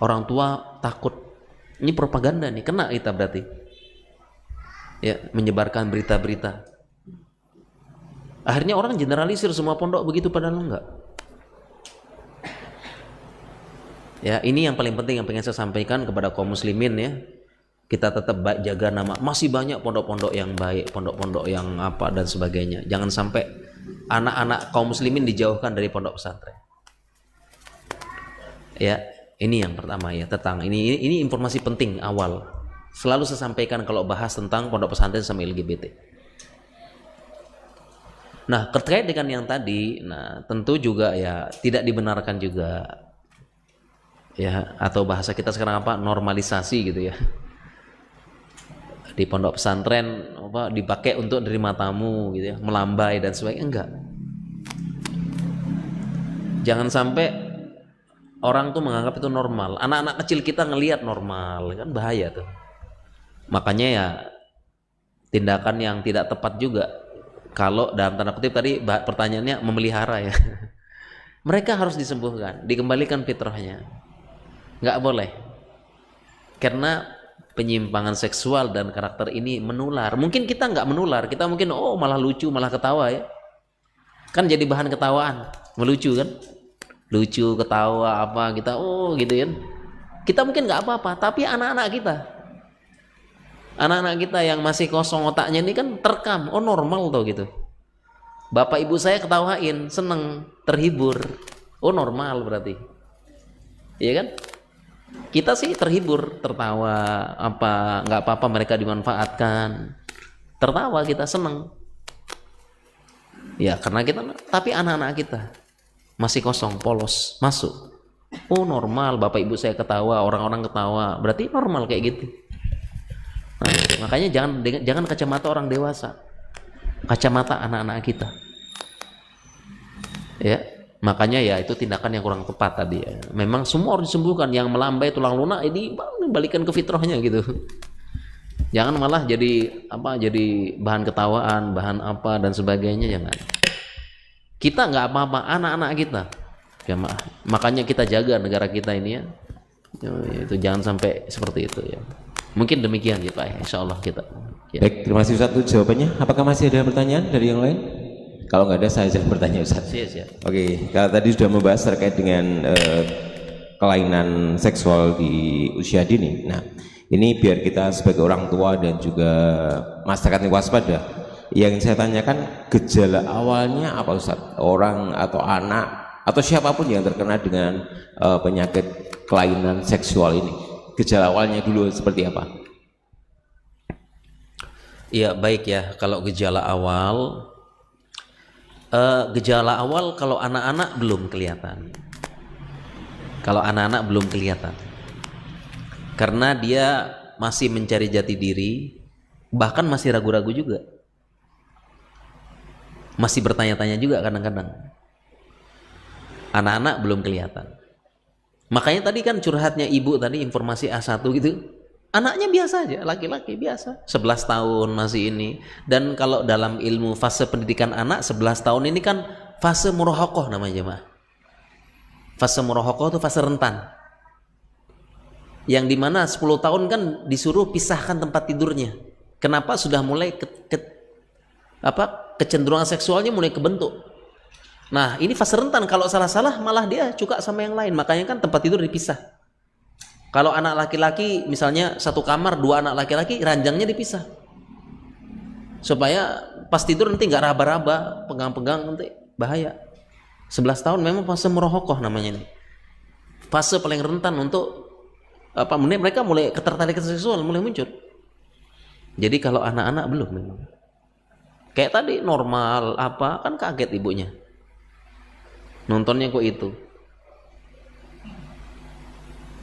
orang tua takut. Ini propaganda nih, kena kita berarti ya, menyebarkan berita-berita. Akhirnya orang generalisir semua pondok begitu, padahal enggak ya. Ini yang paling penting yang pengen saya sampaikan kepada kaum muslimin ya. Kita tetap jaga nama. Masih banyak pondok-pondok yang baik, pondok-pondok yang apa dan sebagainya. Jangan sampai anak-anak kaum muslimin dijauhkan dari pondok pesantren. Ya, ini yang pertama ya, tentang ini informasi penting awal. Selalu saya sampaikan kalau bahas tentang pondok pesantren sama LGBT. Nah, terkait dengan yang tadi, nah tentu juga ya tidak dibenarkan juga. Ya, atau bahasa kita sekarang apa? Normalisasi gitu ya. Di pondok pesantren apa dipakai untuk nerima tamu gitu ya, melambai dan sebagainya. Enggak. Jangan sampai orang tuh menganggap itu normal. Anak-anak kecil kita ngelihat normal, kan bahaya tuh. Makanya ya tindakan yang tidak tepat juga kalau dalam tanda kutip tadi pertanyaannya memelihara ya. Mereka harus disembuhkan, dikembalikan fitrahnya. Enggak boleh. Karena penyimpangan seksual dan karakter ini menular. Mungkin kita nggak menular, kita mungkin malah lucu, malah ketawa ya. Kan jadi bahan ketawaan, melucu kan? Lucu, ketawa apa kita gitu kan. Kita mungkin nggak apa-apa, tapi anak-anak kita yang masih kosong otaknya ini kan terekam, normal tuh gitu. Bapak ibu saya ketawain, seneng, terhibur. Normal berarti. Iya kan? Kita sih terhibur, tertawa, nggak apa-apa mereka dimanfaatkan, tertawa kita seneng ya, karena kita, tapi anak-anak kita masih kosong, polos, masuk normal, bapak ibu saya ketawa, orang-orang ketawa, berarti normal kayak gitu. Nah, makanya jangan kacamata orang dewasa, kacamata anak-anak kita ya. Makanya ya itu tindakan yang kurang tepat tadi ya. Memang semua harus disembuhkan, yang melambai tulang lunak ini balikan ke fitrahnya gitu. Jangan malah jadi bahan ketawaan, bahan apa dan sebagainya, jangan. Kita nggak apa-apa, anak-anak kita. Ya, makanya kita jaga negara kita ini ya. Itu jangan sampai seperti itu ya. Mungkin demikian ya Pak, insyaallah kita. Ya. Baik, terima kasih Ustaz untuk jawabannya. Apakah masih ada pertanyaan dari yang lain? Kalau nggak ada, saya akan bertanya Ustaz. Siap. Oke, kalau tadi sudah membahas terkait dengan kelainan seksual di usia dini. Nah, ini biar kita sebagai orang tua dan juga masyarakat yang waspada. Yang saya tanyakan gejala awalnya apa Ustaz? Orang atau anak atau siapapun yang terkena dengan penyakit kelainan seksual ini, gejala awalnya dulu seperti apa? Iya, baik ya. Kalau gejala awal kalau anak-anak belum kelihatan. Kalau anak-anak belum kelihatan. Karena dia masih mencari jati diri, bahkan masih ragu-ragu juga. Masih bertanya-tanya juga kadang-kadang. Anak-anak belum kelihatan. Makanya tadi kan curhatnya ibu tadi informasi A1 gitu. Anaknya biasa aja, laki-laki biasa. 11 tahun masih ini. Dan kalau dalam ilmu fase pendidikan anak 11 tahun ini kan fase murahokoh namanya jemaah. Fase murahokoh itu fase rentan. Yang dimana 10 tahun kan disuruh pisahkan tempat tidurnya. Kenapa? Sudah mulai kecenderungan seksualnya mulai kebentuk. Nah, ini fase rentan. Kalau salah-salah malah dia suka sama yang lain. Makanya kan tempat tidur dipisah. Kalau anak laki-laki misalnya satu kamar 2 anak laki-laki, ranjangnya dipisah. Supaya pas tidur nanti nggak raba-raba, pegang-pegang nanti bahaya. 11 tahun memang fase murahokoh namanya ini. Fase paling rentan untuk mereka mulai ketertarikan seksual mulai muncul. Jadi kalau anak-anak belum memang. Kayak tadi normal kan kaget ibunya. Nontonnya kok itu.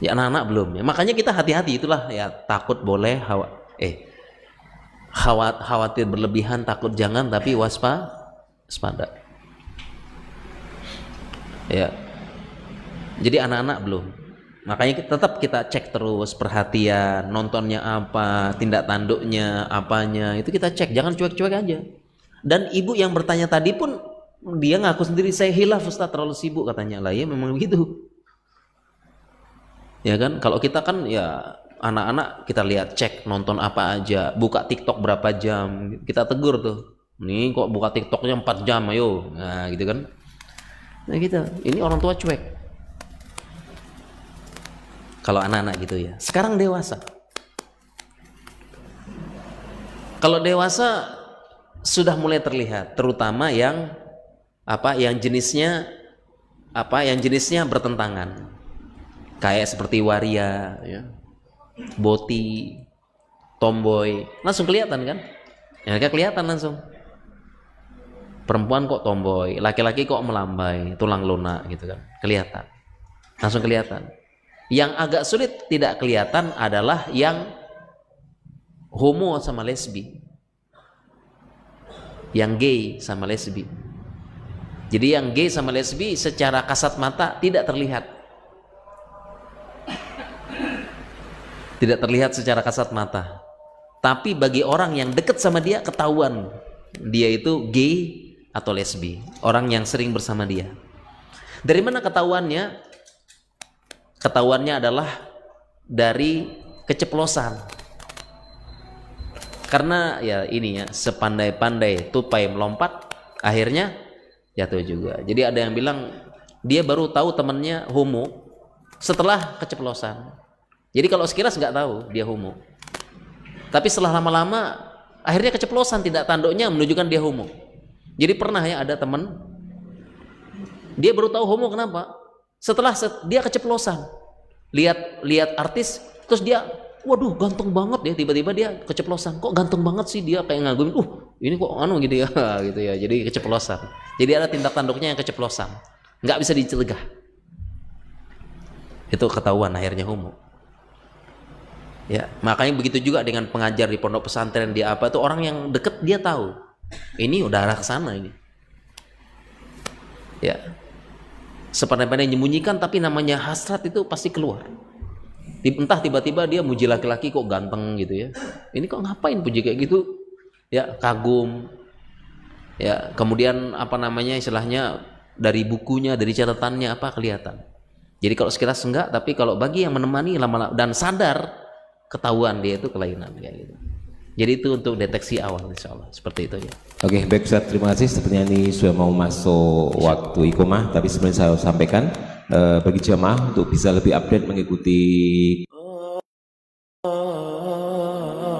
Ya anak-anak belum ya. Makanya kita hati-hati itulah ya, takut boleh khawatir berlebihan, takut jangan, tapi waspada. Ya. Jadi anak-anak belum. Makanya tetap kita cek terus perhatian, nontonnya apa, tindak tanduknya, apanya, itu kita cek, jangan cuek-cuek aja. Dan ibu yang bertanya tadi pun dia ngaku sendiri, saya hilaf Ustaz, terlalu sibuk katanya. Lah ya memang begitu. Ya kan, kalau kita kan ya anak-anak kita lihat cek nonton apa aja, buka TikTok berapa jam, kita tegur tuh. Nih kok buka TikToknya 4 jam, ayo. Nah, gitu kan. Nah, gitu. Ini orang tua cuek. Kalau anak-anak gitu ya. Sekarang dewasa. Kalau dewasa sudah mulai terlihat, terutama yang jenisnya bertentangan. Kayak seperti waria, ya. Boti, tomboy, langsung kelihatan kan? Ya, kelihatan langsung. Perempuan kok tomboy, laki-laki kok melambai, tulang lunak gitu kan. Kelihatan. Langsung kelihatan. Yang agak sulit tidak kelihatan adalah yang homo sama lesbi. Yang gay sama lesbi. Jadi yang gay sama lesbi secara kasat mata tidak terlihat. Tidak terlihat secara kasat mata. Tapi bagi orang yang dekat sama dia ketahuan dia itu gay atau lesbi. Orang yang sering bersama dia. Dari mana ketahuannya? Ketahuannya adalah dari keceplosan. Karena ya ini ya, sepandai-pandai tupai melompat, akhirnya jatuh juga. Jadi ada yang bilang dia baru tahu temannya homo setelah keceplosan. Jadi kalau sekilas nggak tahu dia homo. Tapi setelah lama-lama akhirnya keceplosan, tidak tanduknya menunjukkan dia homo. Jadi pernah ya ada teman, dia baru tahu homo kenapa? Setelah dia keceplosan, lihat artis, terus dia, waduh ganteng banget ya, tiba-tiba dia keceplosan. Kok ganteng banget sih dia, kayak ngagumin, ini kok gitu ya, gitu ya. Jadi keceplosan. Jadi ada tindak tanduknya yang keceplosan, nggak bisa dicegah. Itu ketahuan akhirnya homo. Ya, makanya begitu juga dengan pengajar di pondok pesantren, dia itu orang yang deket dia tahu. Ini udah arah ke sana ini. Ya. Sepandai-pandai menyembunyikan, tapi namanya hasrat itu pasti keluar. Entah tiba-tiba dia muji laki-laki kok ganteng gitu ya. Ini kok ngapain puji kayak gitu? Ya, kagum. Ya, kemudian istilahnya dari bukunya, dari catatannya kelihatan. Jadi kalau sekilas enggak, tapi kalau bagi yang menemani lama-lama dan sadar, ketahuan dia itu kelainan kayak gitu. Jadi itu untuk deteksi awal, insyaallah seperti itu ya. Oke, baik Ustaz, terima kasih. Sepertinya ini sudah mau masuk waktu iqomah, tapi sebelum saya sampaikan bagi jamaah untuk bisa lebih update mengikuti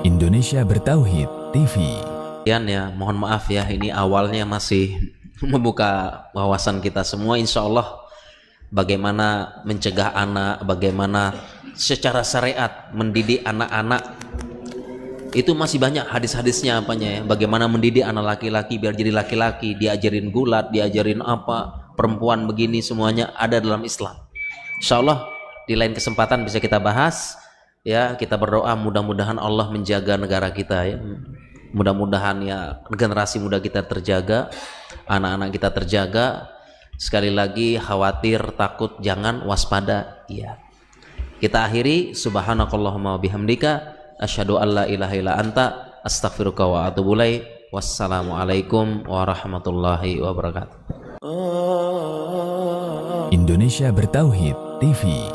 Indonesia Bertauhid TV. Ya, mohon maaf ya, ini awalnya masih membuka wawasan kita semua. Insya Allah bagaimana mencegah anak, bagaimana secara syariat mendidik anak-anak, itu masih banyak hadis-hadisnya apanya ya. Bagaimana mendidik anak laki-laki biar jadi laki-laki, diajarin gulat, diajarin apa, perempuan begini, semuanya ada dalam Islam. Insya Allah di lain kesempatan bisa kita bahas ya. Kita berdoa mudah-mudahan Allah menjaga negara kita ya. Mudah-mudahan ya generasi muda kita terjaga, anak-anak kita terjaga. Sekali lagi khawatir, takut, jangan, waspada ya. Kita akhiri, subhanakallahumma bihamdika asyhadu an la ilaha illa anta astaghfiruka wa atubu ilaik. Wassalamualaikum warahmatullahi wabarakatuh. Indonesia Bertauhid TV.